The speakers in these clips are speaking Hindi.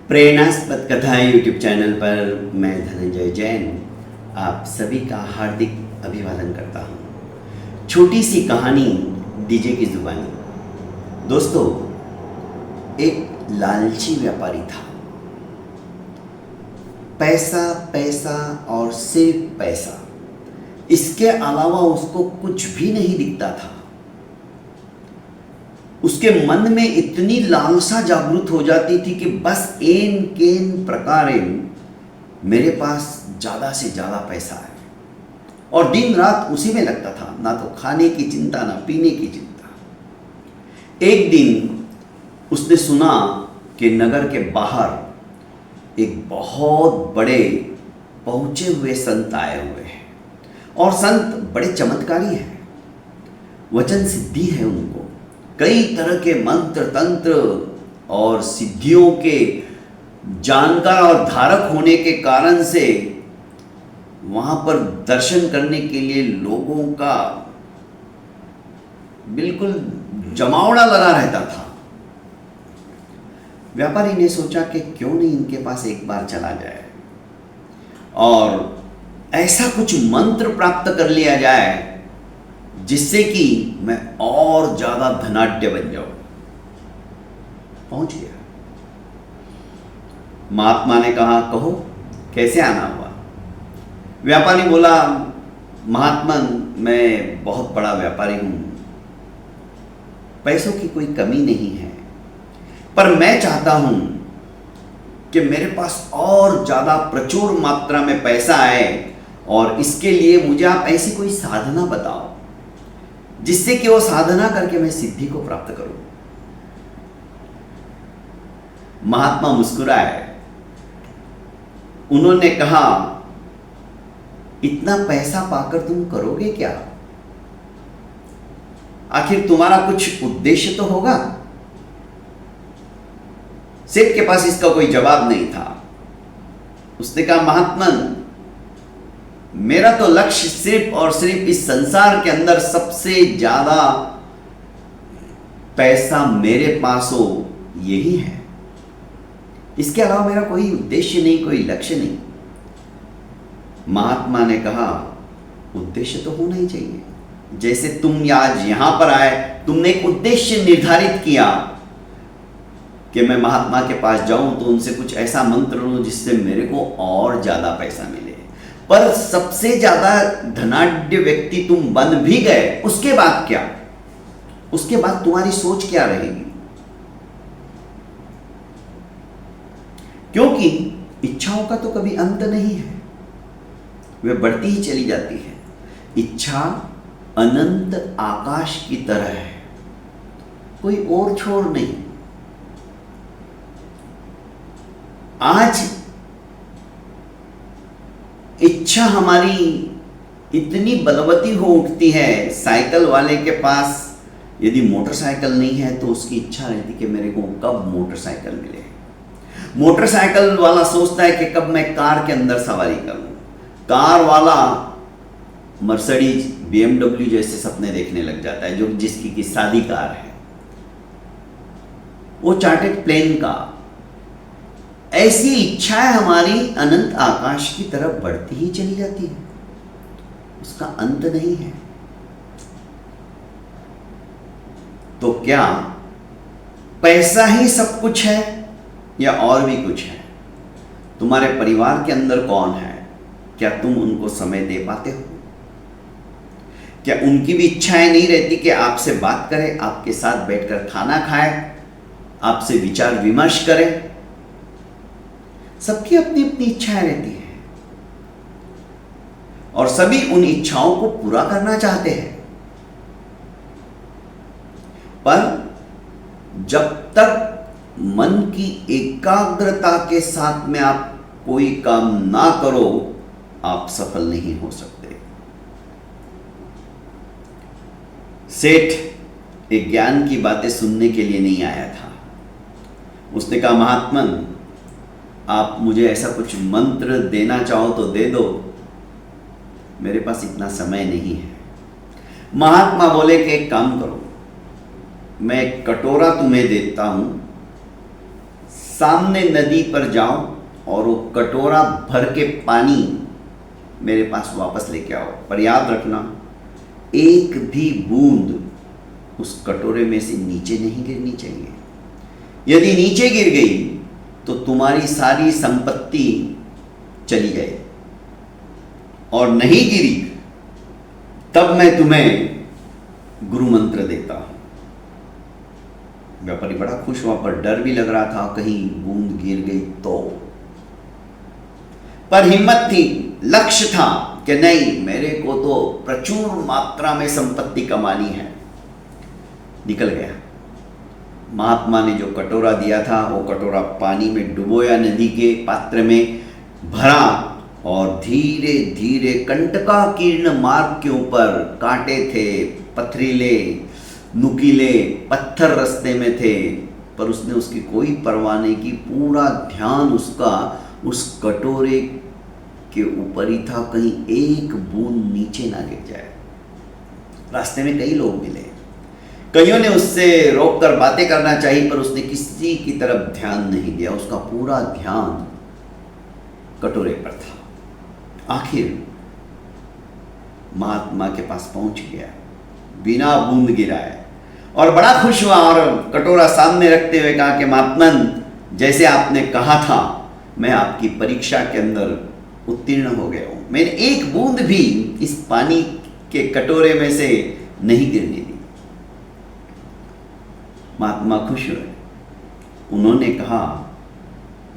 प्रेरणास्पद कथाएं यूट्यूब चैनल पर मैं धनंजय जैन आप सभी का हार्दिक अभिवादन करता हूँ। छोटी सी कहानी डीजे की जुबानी। दोस्तों, एक लालची व्यापारी था। पैसा पैसा और सिर्फ पैसा, इसके अलावा उसको कुछ भी नहीं दिखता था। उसके मन में इतनी लालसा जागृत हो जाती थी कि बस एन केन प्रकारेण मेरे पास ज़्यादा से ज़्यादा पैसा है, और दिन रात उसी में लगता था। ना तो खाने की चिंता, ना पीने की चिंता। एक दिन उसने सुना कि नगर के बाहर एक बहुत बड़े पहुंचे हुए संत आए हुए हैं, और संत बड़े चमत्कारी हैं। वचन सिद्धि है उनको, कई तरह के मंत्र तंत्र और सिद्धियों के जानकार और धारक होने के कारण से वहां पर दर्शन करने के लिए लोगों का बिल्कुल जमावड़ा लगा रहता था। व्यापारी ने सोचा कि क्यों नहीं इनके पास एक बार चला जाए और ऐसा कुछ मंत्र प्राप्त कर लिया जाए जिससे कि मैं और ज्यादा धनाढ्य बन जाऊं। पहुंच गया। महात्मा ने कहा, कहो कैसे आना हुआ। व्यापारी बोला, महात्मन, मैं बहुत बड़ा व्यापारी हूं, पैसों की कोई कमी नहीं है, पर मैं चाहता हूं कि मेरे पास और ज्यादा प्रचुर मात्रा में पैसा आए, और इसके लिए मुझे आप ऐसी कोई साधना बताओ जिससे कि वो साधना करके मैं सिद्धि को प्राप्त करूं। महात्मा मुस्कुराए। उन्होंने कहा, इतना पैसा पाकर तुम करोगे क्या? आखिर तुम्हारा कुछ उद्देश्य तो होगा। सेठ के पास इसका कोई जवाब नहीं था। उसने कहा, महात्मन, मेरा तो लक्ष्य सिर्फ और सिर्फ इस संसार के अंदर सबसे ज्यादा पैसा मेरे पास हो, यही है। इसके अलावा मेरा कोई उद्देश्य नहीं, कोई लक्ष्य नहीं। महात्मा ने कहा, उद्देश्य तो होना ही चाहिए। जैसे तुम आज यहां पर आए, तुमने एक उद्देश्य निर्धारित किया कि मैं महात्मा के पास जाऊं तो उनसे कुछ ऐसा मंत्र लूं जिससे मेरे को और ज्यादा पैसा मिले। पर सबसे ज्यादा धनाढ्य व्यक्ति तुम बन भी गए, उसके बाद क्या? उसके बाद तुम्हारी सोच क्या रहेगी? क्योंकि इच्छाओं का तो कभी अंत नहीं है, वे बढ़ती ही चली जाती है। इच्छा अनंत आकाश की तरह है, कोई और छोर नहीं। आज इच्छा हमारी इतनी बलवती हो उठती है। साइकिल वाले के पास यदि मोटरसाइकिल नहीं है तो उसकी इच्छा रहती कि मेरे को कब मोटरसाइकिल मिले। मोटरसाइकिल वाला सोचता है कि कब मैं कार के अंदर सवारी करूं। कार वाला मर्सिडीज, BMW जैसे सपने देखने लग जाता है, जो जिसकी की सादी कार है। वो चार्टेड प्लेन का। ऐसी इच्छाएं हमारी अनंत आकाश की तरफ बढ़ती ही चली जाती है, उसका अंत नहीं है। तो क्या पैसा ही सब कुछ है या और भी कुछ है? तुम्हारे परिवार के अंदर कौन है? क्या तुम उनको समय दे पाते हो? क्या उनकी भी इच्छाएं नहीं रहती कि आपसे बात करें, आपके साथ बैठकर खाना खाएं, आपसे विचार विमर्श करें? सबकी अपनी अपनी इच्छाएं रहती हैं, और सभी उन इच्छाओं को पूरा करना चाहते हैं। पर जब तक मन की एकाग्रता के साथ में आप कोई काम ना करो, आप सफल नहीं हो सकते। सेठ एक ज्ञान की बातें सुनने के लिए नहीं आया था। उसने कहा, महात्मन, आप मुझे ऐसा कुछ मंत्र देना चाहो तो दे दो, मेरे पास इतना समय नहीं है। महात्मा बोले कि एक काम करो, मैं एक कटोरा तुम्हें देता हूं, सामने नदी पर जाओ और वो कटोरा भर के पानी मेरे पास वापस लेके आओ, पर याद रखना एक भी बूंद उस कटोरे में से नीचे नहीं गिरनी चाहिए। यदि नीचे गिर गई तो तुम्हारी सारी संपत्ति चली गई, और नहीं गिरी तब मैं तुम्हें गुरु मंत्र देता हूं। व्यापारी बड़ा खुश हुआ, पर डर भी लग रहा था कहीं बूंद गिर गई तो। पर हिम्मत थी, लक्ष्य था कि नहीं, मेरे को तो प्रचुर मात्रा में संपत्ति कमानी है। निकल गया। महात्मा ने जो कटोरा दिया था वो कटोरा पानी में डुबोया, नदी के पात्र में भरा, और धीरे धीरे कंटकाकीर्ण मार्ग के ऊपर कांटे थे, पथरीले नुकीले पत्थर रास्ते में थे, पर उसने उसकी कोई परवाह नहीं की। पूरा ध्यान उसका उस कटोरे के ऊपर ही था, कहीं एक बूंद नीचे ना गिर जाए। रास्ते में कई लोग मिले, कईयों ने उससे रोककर बातें करना चाहिए, पर उसने किसी की तरफ ध्यान नहीं दिया। उसका पूरा ध्यान कटोरे पर था। आखिर महात्मा के पास पहुंच गया बिना बूंद गिराए, और बड़ा खुश हुआ और कटोरा सामने रखते हुए कहा कि महात्मन, जैसे आपने कहा था मैं आपकी परीक्षा के अंदर उत्तीर्ण हो गया हूं। मैंने एक बूंद भी इस पानी के कटोरे में से नहीं गिरने दी। महात्मा खुश हुए। उन्होंने कहा,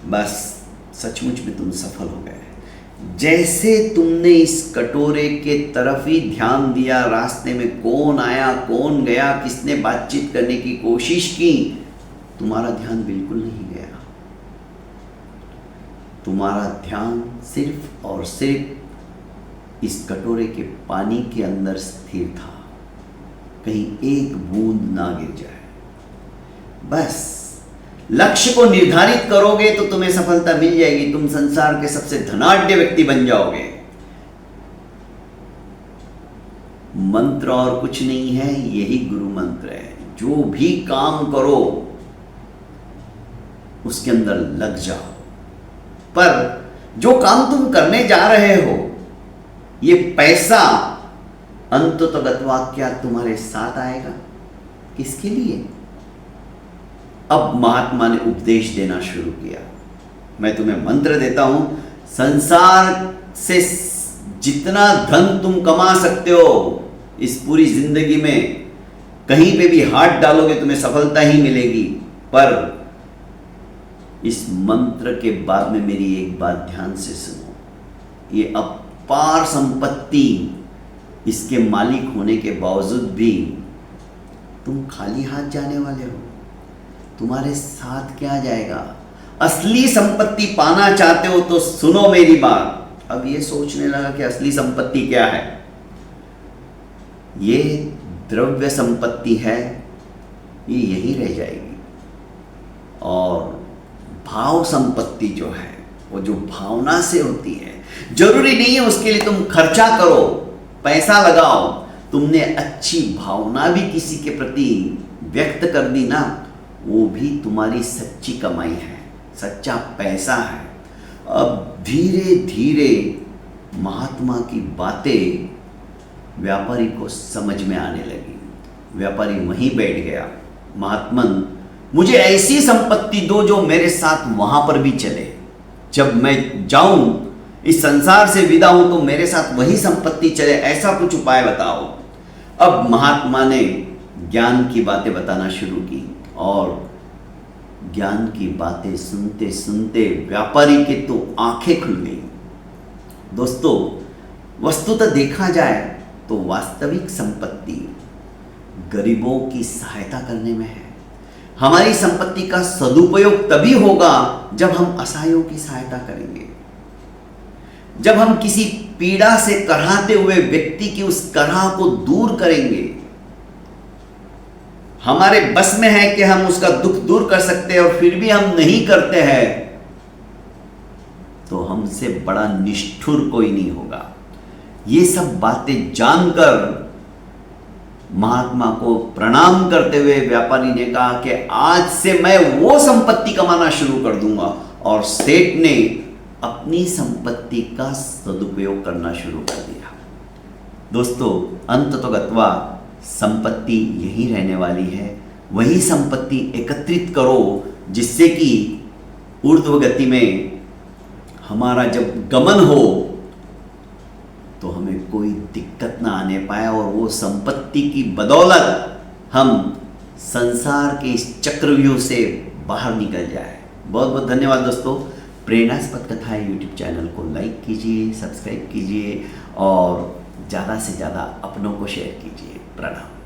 बस सचमुच में तुम सफल हो गए। जैसे तुमने इस कटोरे के तरफ ही ध्यान दिया, रास्ते में कौन आया कौन गया, किसने बातचीत करने की कोशिश की, तुम्हारा ध्यान बिल्कुल नहीं गया। तुम्हारा ध्यान सिर्फ और सिर्फ इस कटोरे के पानी के अंदर स्थिर था, कहीं एक बूंद ना गिर जाए। बस लक्ष्य को निर्धारित करोगे तो तुम्हें सफलता मिल जाएगी। तुम संसार के सबसे धनाढ्य व्यक्ति बन जाओगे। मंत्र और कुछ नहीं है, यही गुरु मंत्र है। जो भी काम करो उसके अंदर लग जाओ, पर जो काम तुम करने जा रहे हो, ये पैसा अंततोगत्वा क्या तुम्हारे साथ आएगा? किसके लिए? अब महात्मा ने उपदेश देना शुरू किया। मैं तुम्हें मंत्र देता हूं, संसार से जितना धन तुम कमा सकते हो इस पूरी जिंदगी में, कहीं पे भी हाथ डालोगे तुम्हें सफलता ही मिलेगी। पर इस मंत्र के बाद में मेरी एक बात ध्यान से सुनो। ये अपार संपत्ति, इसके मालिक होने के बावजूद भी तुम खाली हाथ जाने वाले हो। तुम्हारे साथ क्या जाएगा? असली संपत्ति पाना चाहते हो तो सुनो मेरी बात। अब ये सोचने लगा कि असली संपत्ति क्या है? ये द्रव्य संपत्ति है, ये यही रह जाएगी। और भाव संपत्ति जो है, वो जो भावना से होती है, जरूरी नहीं है उसके लिए तुम खर्चा करो, पैसा लगाओ। तुमने अच्छी भावना भी किसी के प्रति व्यक्त कर दी ना, वो भी तुम्हारी सच्ची कमाई है, सच्चा पैसा है। अब धीरे धीरे महात्मा की बातें व्यापारी को समझ में आने लगी। व्यापारी वहीं बैठ गया। महात्मन, मुझे ऐसी संपत्ति दो जो मेरे साथ वहां पर भी चले। जब मैं जाऊं, इस संसार से विदा हूं, तो मेरे साथ वही संपत्ति चले, ऐसा कुछ उपाय बताओ। अब महात्मा ने ज्ञान की बातें बताना शुरू की, और ज्ञान की बातें सुनते सुनते व्यापारी की तो आंखें खुल गई। दोस्तों, वस्तुतः देखा जाए तो वास्तविक संपत्ति गरीबों की सहायता करने में है। हमारी संपत्ति का सदुपयोग तभी होगा जब हम असहायों की सहायता करेंगे, जब हम किसी पीड़ा से कराहते हुए व्यक्ति की उस कराह को दूर करेंगे। हमारे बस में है कि हम उसका दुख दूर कर सकते हैं, और फिर भी हम नहीं करते हैं, तो हमसे बड़ा निष्ठुर कोई नहीं होगा। ये सब बातें जानकर महात्मा को प्रणाम करते हुए व्यापारी ने कहा कि आज से मैं वो संपत्ति कमाना शुरू कर दूंगा, और सेठ ने अपनी संपत्ति का सदुपयोग करना शुरू कर दिया। दोस्तों, अंततोगत्वा संपत्ति यही रहने वाली है। वही संपत्ति एकत्रित करो जिससे कि ऊर्ध्व गति में हमारा जब गमन हो तो हमें कोई दिक्कत ना आने पाए, और वो संपत्ति की बदौलत हम संसार के इस चक्रव्यूह से बाहर निकल जाए। बहुत बहुत धन्यवाद दोस्तों। प्रेरणास्पद कथाएं यूट्यूब चैनल को लाइक कीजिए, सब्सक्राइब कीजिए और ज़्यादा से ज़्यादा अपनों को शेयर कीजिए। प्रणाम।